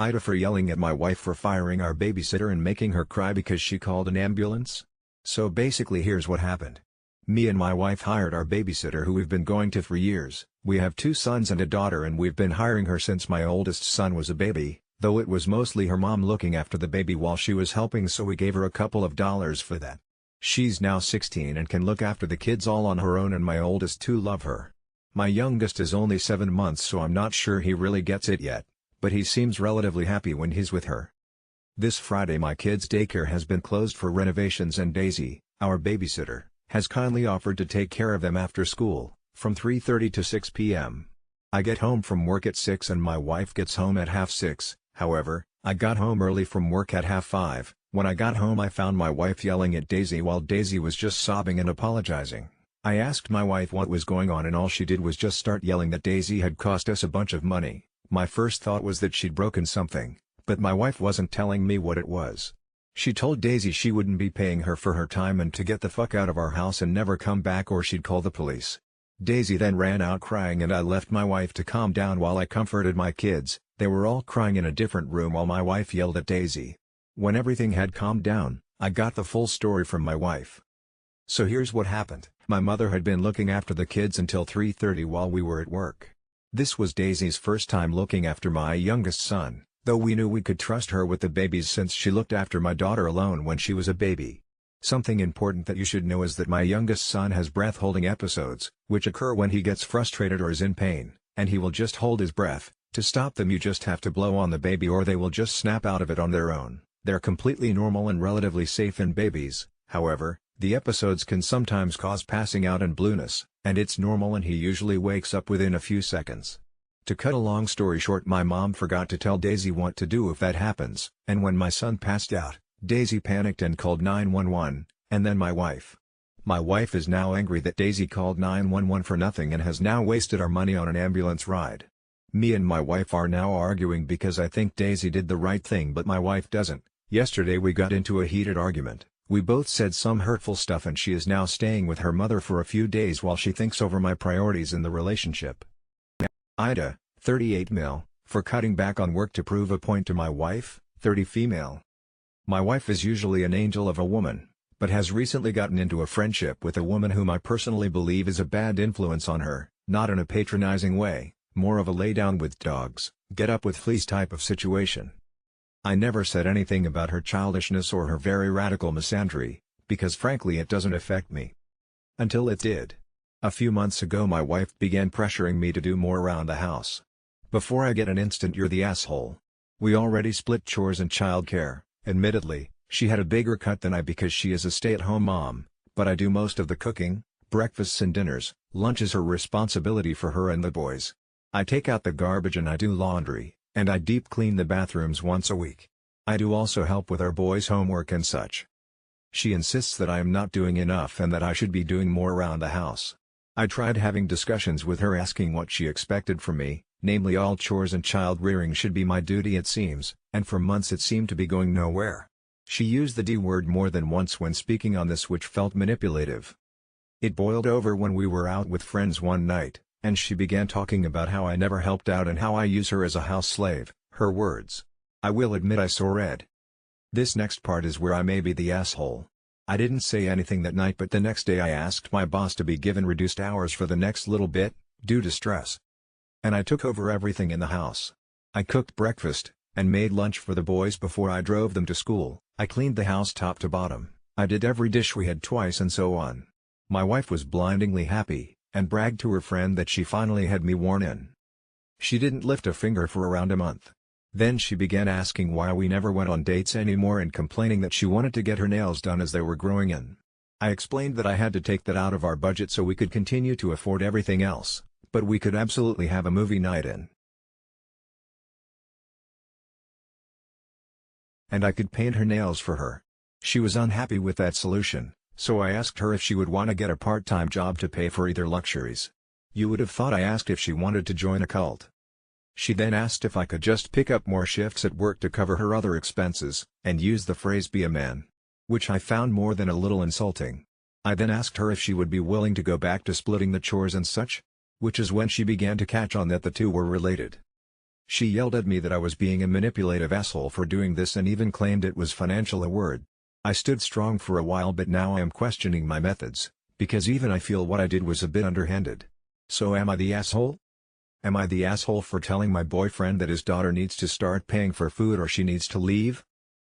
AITA for yelling at my wife for firing our babysitter and making her cry because she called an ambulance? So basically here's what happened. Me and my wife hired our babysitter who we've been going to for years. We have 2 sons and a daughter and we've been hiring her since my oldest son was a baby, though it was mostly her mom looking after the baby while she was helping, so we gave her a couple of dollars for that. She's now 16 and can look after the kids all on her own, and my oldest 2 love her. My youngest is only 7 months, so I'm not sure he really gets it yet, but he seems relatively happy when he's with her. This Friday my kids' daycare has been closed for renovations and Daisy, our babysitter, has kindly offered to take care of them after school, from 3:30 to 6 p.m. I get home from work at 6 and my wife gets home at 5:30. However, I got home early from work at 5:30. When I got home I found my wife yelling at Daisy while Daisy was just sobbing and apologizing. I asked my wife what was going on and all she did was just start yelling that Daisy had cost us a bunch of money. My first thought was that she'd broken something, but my wife wasn't telling me what it was. She told Daisy she wouldn't be paying her for her time and to get the fuck out of our house and never come back or she'd call the police. Daisy then ran out crying and I left my wife to calm down while I comforted my kids. They were all crying in a different room while my wife yelled at Daisy. When everything had calmed down, I got the full story from my wife. So here's what happened. My mother had been looking after the kids until 3:30 while we were at work. This was Daisy's first time looking after my youngest son, though we knew we could trust her with the babies since she looked after my daughter alone when she was a baby. Something important that you should know is that my youngest son has breath-holding episodes, which occur when he gets frustrated or is in pain, and he will just hold his breath. To stop them you just have to blow on the baby or they will just snap out of it on their own. They're completely normal and relatively safe in babies. However, the episodes can sometimes cause passing out and blueness, and it's normal and he usually wakes up within a few seconds. To cut a long story short, my mom forgot to tell Daisy what to do if that happens, and when my son passed out, Daisy panicked and called 911, and then my wife. My wife is now angry that Daisy called 911 for nothing and has now wasted our money on an ambulance ride. Me and my wife are now arguing because I think Daisy did the right thing but my wife doesn't. Yesterday we got into a heated argument. We both said some hurtful stuff and she is now staying with her mother for a few days while she thinks over my priorities in the relationship. AITA, 38 male, for cutting back on work to prove a point to my wife, 30 female. My wife is usually an angel of a woman, but has recently gotten into a friendship with a woman whom I personally believe is a bad influence on her, not in a patronizing way, more of a lay down with dogs, get up with fleas type of situation. I never said anything about her childishness or her very radical misandry, because frankly it doesn't affect me. Until it did. A few months ago my wife began pressuring me to do more around the house. Before I get an instant "you're the asshole." We already split chores and childcare. Admittedly, she had a bigger cut than I because she is a stay-at-home mom, but I do most of the cooking. Breakfasts and dinners. Lunch is her responsibility for her and the boys. I take out the garbage and I do laundry, and I deep clean the bathrooms once a week. I do also help with our boys' homework and such. She insists that I am not doing enough and that I should be doing more around the house. I tried having discussions with her asking what she expected from me, namely all chores and child rearing should be my duty it seems, and for months it seemed to be going nowhere. She used the D word more than once when speaking on this, which felt manipulative. It boiled over when we were out with friends one night, and she began talking about how I never helped out and how I use her as a house slave, her words. I will admit I saw red. This next part is where I may be the asshole. I didn't say anything that night, but the next day I asked my boss to be given reduced hours for the next little bit, due to stress. And I took over everything in the house. I cooked breakfast, and made lunch for the boys before I drove them to school. I cleaned the house top to bottom. I did every dish we had twice and so on. My wife was blindingly happy, and bragged to her friend that she finally had me worn in. She didn't lift a finger for around a month. Then she began asking why we never went on dates anymore and complaining that she wanted to get her nails done as they were growing in. I explained that I had to take that out of our budget so we could continue to afford everything else, but we could absolutely have a movie night in. And I could paint her nails for her. She was unhappy with that solution, so I asked her if she would want to get a part-time job to pay for either luxuries. You would have thought I asked if she wanted to join a cult. She then asked if I could just pick up more shifts at work to cover her other expenses, and used the phrase "be a man," which I found more than a little insulting. I then asked her if she would be willing to go back to splitting the chores and such, which is when she began to catch on that the two were related. She yelled at me that I was being a manipulative asshole for doing this and even claimed it was financial a word. I stood strong for a while, but now I am questioning my methods, because even I feel what I did was a bit underhanded. So am I the asshole? Am I the asshole for telling my boyfriend that his daughter needs to start paying for food or she needs to leave?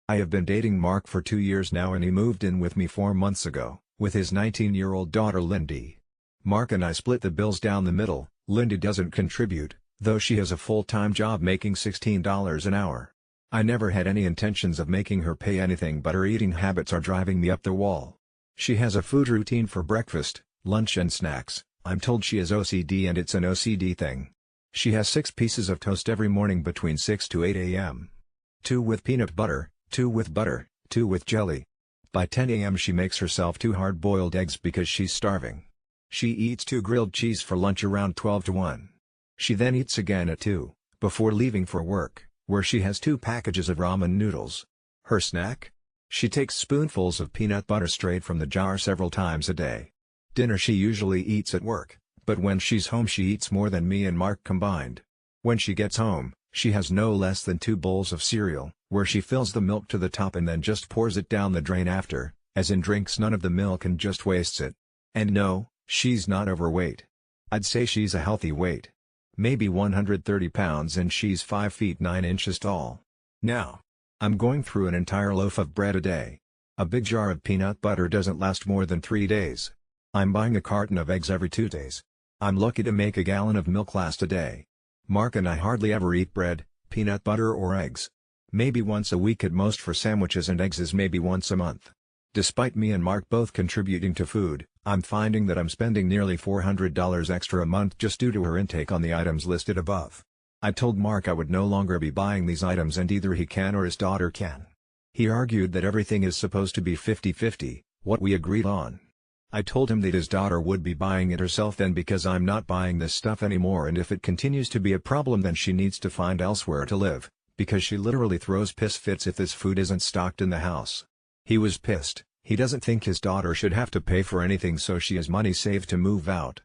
I have been dating Mark for 2 years now and he moved in with me 4 months ago, with his 19-year-old daughter Lindy. Mark and I split the bills down the middle. Lindy doesn't contribute, though she has a full-time job making $16 an hour. I never had any intentions of making her pay anything, but her eating habits are driving me up the wall. She has a food routine for breakfast, lunch and snacks. I'm told she has OCD and it's an OCD thing. She has 6 pieces of toast every morning between 6 to 8 a.m. 2 with peanut butter, 2 with butter, 2 with jelly. By 10 a.m. she makes herself 2 hard-boiled eggs because she's starving. She eats 2 grilled cheese for lunch around 12 to 1. She then eats again at 2, before leaving for work, where she has 2 packages of ramen noodles. Her snack? She takes spoonfuls of peanut butter straight from the jar several times a day. Dinner she usually eats at work, but when she's home she eats more than me and Mark combined. When she gets home, she has no less than 2 bowls of cereal, where she fills the milk to the top and then just pours it down the drain after, as in drinks none of the milk and just wastes it. And no, she's not overweight. I'd say she's a healthy weight. Maybe 130 pounds and she's 5 feet 9 inches tall. Now, I'm going through an entire loaf of bread a day. A big jar of peanut butter doesn't last more than 3 days. I'm buying a carton of eggs every 2 days. I'm lucky to make a gallon of milk last a day. Mark and I hardly ever eat bread, peanut butter or eggs. Maybe once a week at most for sandwiches, and eggs is maybe once a month. Despite me and Mark both contributing to food, I'm finding that I'm spending nearly $400 extra a month just due to her intake on the items listed above. I told Mark I would no longer be buying these items and either he can or his daughter can. He argued that everything is supposed to be 50-50, what we agreed on. I told him that his daughter would be buying it herself then because I'm not buying this stuff anymore, and if it continues to be a problem then she needs to find elsewhere to live, because she literally throws piss fits if this food isn't stocked in the house. He was pissed. He doesn't think his daughter should have to pay for anything, so she has money saved to move out.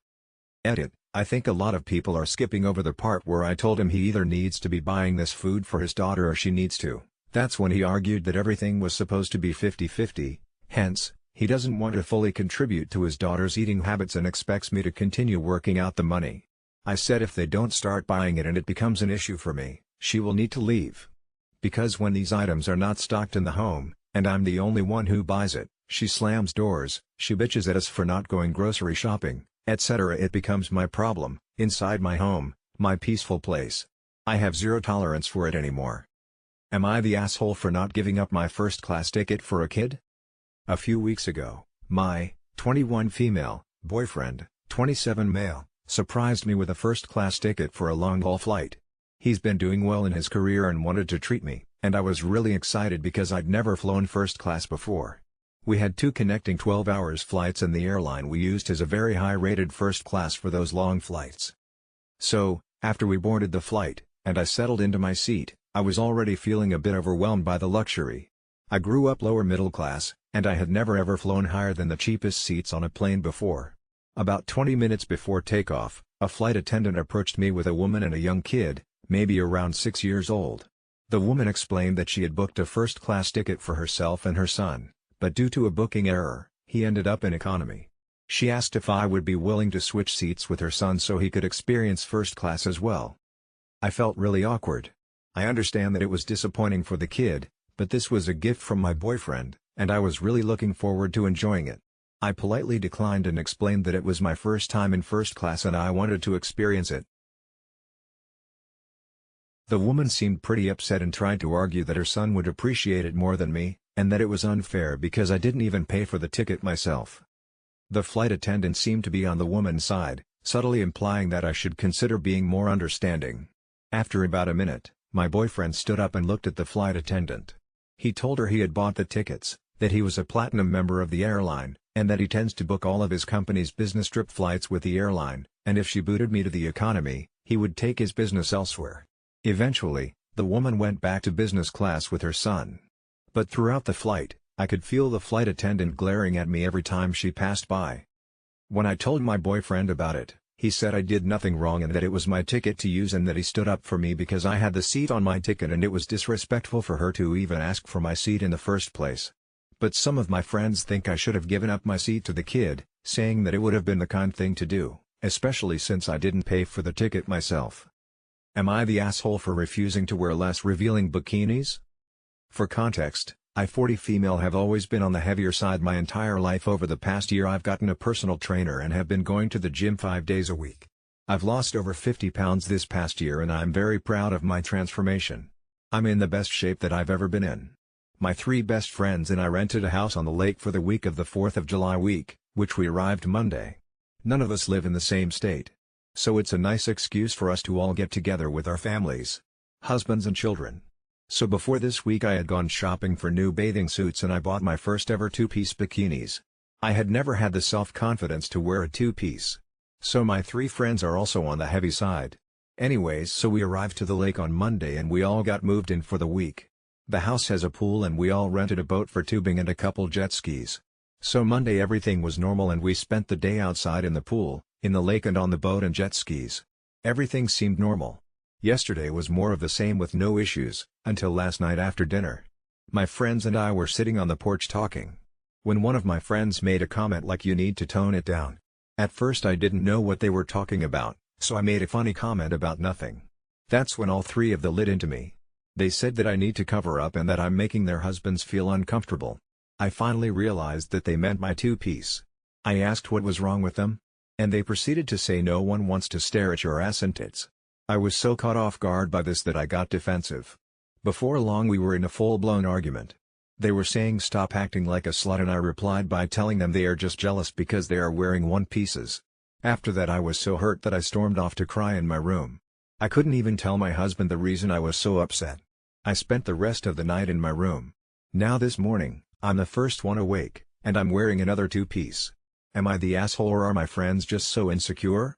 Edit: I think a lot of people are skipping over the part where I told him he either needs to be buying this food for his daughter or she needs to. That's when he argued that everything was supposed to be 50-50, hence, he doesn't want to fully contribute to his daughter's eating habits and expects me to continue working out the money. I said if they don't start buying it and it becomes an issue for me, she will need to leave. Because when these items are not stocked in the home, and I'm the only one who buys it, she slams doors, she bitches at us for not going grocery shopping, etc. It becomes my problem, inside my home, my peaceful place. I have zero tolerance for it anymore. Am I the asshole for not giving up my first-class ticket for a kid? A few weeks ago, my 21 female boyfriend, 27 male, surprised me with a first-class ticket for a long-haul flight. He's been doing well in his career and wanted to treat me, and I was really excited because I'd never flown first class before. We had 2 connecting 12-hour flights and the airline we used is a very high-rated first class for those long flights. So, after we boarded the flight, and I settled into my seat, I was already feeling a bit overwhelmed by the luxury. I grew up lower middle class, and I had never ever flown higher than the cheapest seats on a plane before. About 20 minutes before takeoff, a flight attendant approached me with a woman and a young kid, maybe around 6 years old. The woman explained that she had booked a first-class ticket for herself and her son, but due to a booking error, he ended up in economy. She asked if I would be willing to switch seats with her son so he could experience first class as well. I felt really awkward. I understand that it was disappointing for the kid, but this was a gift from my boyfriend, and I was really looking forward to enjoying it. I politely declined and explained that it was my first time in first class and I wanted to experience it. The woman seemed pretty upset and tried to argue that her son would appreciate it more than me, and that it was unfair because I didn't even pay for the ticket myself. The flight attendant seemed to be on the woman's side, subtly implying that I should consider being more understanding. After about a minute, my boyfriend stood up and looked at the flight attendant. He told her he had bought the tickets, that he was a platinum member of the airline, and that he tends to book all of his company's business trip flights with the airline, and if she booted me to the economy, he would take his business elsewhere. Eventually, the woman went back to business class with her son. But throughout the flight, I could feel the flight attendant glaring at me every time she passed by. When I told my boyfriend about it, He said I did nothing wrong and that it was my ticket to use and that he stood up for me because I had the seat on my ticket and it was disrespectful for her to even ask for my seat in the first place. But some of my friends think I should have given up my seat to the kid, saying that it would have been the kind thing to do, especially since I didn't pay for the ticket myself. Am I the asshole for refusing to wear less revealing bikinis? For context, I 40 female have always been on the heavier side my entire life. Over the past year I've gotten a personal trainer and have been going to the gym 5 days a week. I've lost over 50 pounds this past year and I'm very proud of my transformation. I'm in the best shape that I've ever been in. My 3 best friends and I rented a house on the lake for the week of the 4th of July week, which we arrived Monday. None of us live in the same state. So it's a nice excuse for us to all get together with our families, husbands and children. So before this week I had gone shopping for new bathing suits and I bought my first ever 2-piece bikinis. I had never had the self-confidence to wear a 2-piece. So my 3 friends are also on the heavy side. Anyways, so we arrived to the lake on Monday and we all got moved in for the week. The house has a pool and we all rented a boat for tubing and a couple jet skis. So Monday everything was normal and we spent the day outside in the pool, in the lake and on the boat and jet skis. Everything seemed normal. Yesterday was more of the same with no issues, until last night after dinner. My friends and I were sitting on the porch talking. When one of my friends made a comment like "you need to tone it down." At first I didn't know what they were talking about, so I made a funny comment about nothing. That's when all 3 of them lit into me. They said that I need to cover up and that I'm making their husbands feel uncomfortable. I finally realized that they meant my 2-piece. I asked what was wrong with them, and they proceeded to say no one wants to stare at your ass and tits. I was so caught off guard by this that I got defensive. Before long we were in a full-blown argument. They were saying stop acting like a slut and I replied by telling them they are just jealous because they are wearing 1-pieces. After that I was so hurt that I stormed off to cry in my room. I couldn't even tell my husband the reason I was so upset. I spent the rest of the night in my room. Now this morning, I'm the first one awake, and I'm wearing another 2-piece. Am I the asshole or are my friends just so insecure?